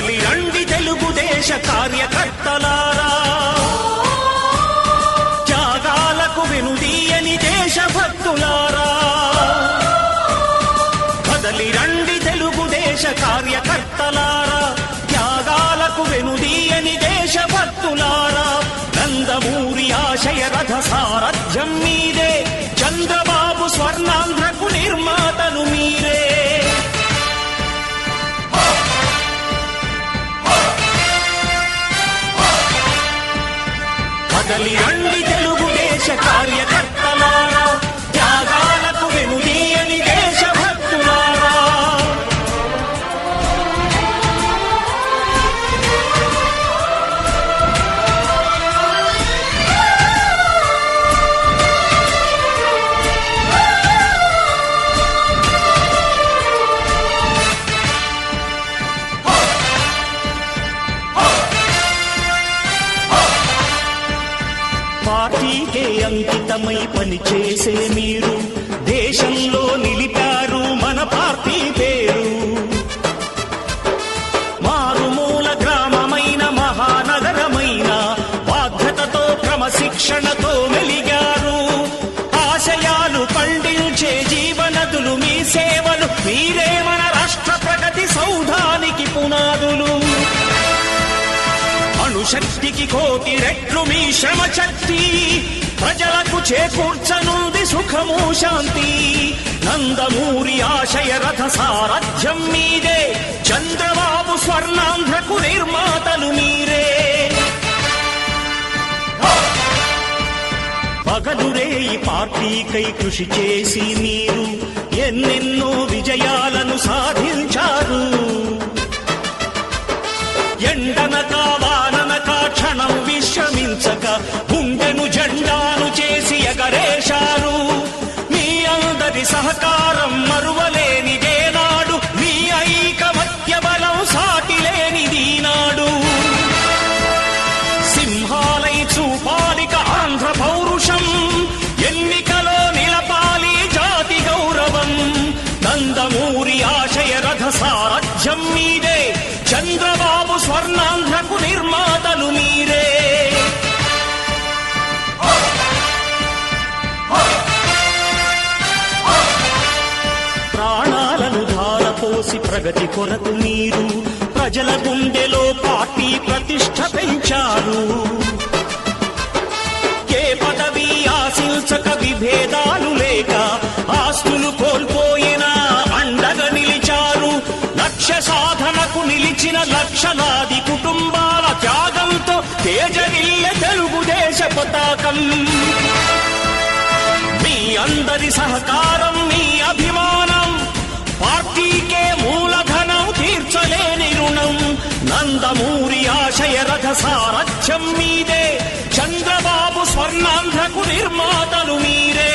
కదలి రండి తెలుగుదేశ కార్యకర్తలారా, త్యాగాలకు వెనుదీయని దేశభక్తులారా. కదలి రండి తెలుగుదేశ కార్యకర్తలారా, త్యాగాలకు వెనుదీయని దేశభక్తులారా. నందమూరి ఆశయ రథ సారథ్యం మీదే, చంద్రబాబు స్వర్ణాంధ్రకు నిర్మాతలు మీరే. కదలి రండి తెలుగుదేశ కార్యకర్తలారా, త్యాగాలకు వెనుదీయని దేశభక్తులారా. పార్టీకే అంకితమై పనిచేసే మీరు దేశంలో నిలిపారు మన పార్టీ పేరు. మారుమూల గ్రామమైన మహానగరమైన బాధ్యతతో క్రమశిక్షణతో మెలిగారు. ఆశయాలు పండించే జీవనదులు మీ సేవలు, మీరే మన రాష్ట్ర ప్రగతి సౌధానికి పునాదులు. అణుశక్తికి కోటి రెట్లు మీ శ్రమ శక్తి, ప్రజలకు చేకూర్చనుంది సుఖము శాంతి. నందమూరి ఆశయ రథ సారథ్యం మీదే, చంద్రబాబు స్వర్ణాంధ్రకు నిర్మాతలు మీరే. పగలురే ఈ పార్టీకై కృషి చేసి మీరు ఎన్నెన్నో విజయాలను సాధించారు. ఎండనక వాననక క్షణం విశ్రమించక గుండెను జెండాను చేసి ఎగరేశారు. మీ అందరి సహకారం మరువలేనిదేనాడు, మీ ఐకమత్య బలం సాటిలేనిదీనాడు. సింహాలై చూపాలిక ఆంధ్ర పౌరుషం, ఎన్నికలో నిలపాలి జాతి గౌరవం. నందమూరి ఆశయ రథ సారథ్యం మీదే, చంద్రబాబు స్వర్ణాంధ్రకు నిర్మాతలు మీరే. ప్రాణాలను ధారపోసి ప్రగతి కొరకు మీరు ప్రజల గుండెలో పార్టీ ప్రతిష్ఠ పెంచారు. ఏ పదవి ఆశించక విభేదాలు లేక ఆస్తులు కోల్పోయినా అండగా నిలిచారు. లక్ష్య సాధనకు నిలిచిన లక్షలాది కుటుంబాల త్యాగంతో తేజరిల్లె తెలుగుదేశ పతాకం. మీ అందరి సహకారం, మీ అభిమానం పార్టీకే మూలధనం, తీర్చలేని రుణం. నందమూరి ఆశయ రథ సారథ్యం మీదే, చంద్రబాబు స్వర్ణాంధ్రకు నిర్మాతలు మీరే.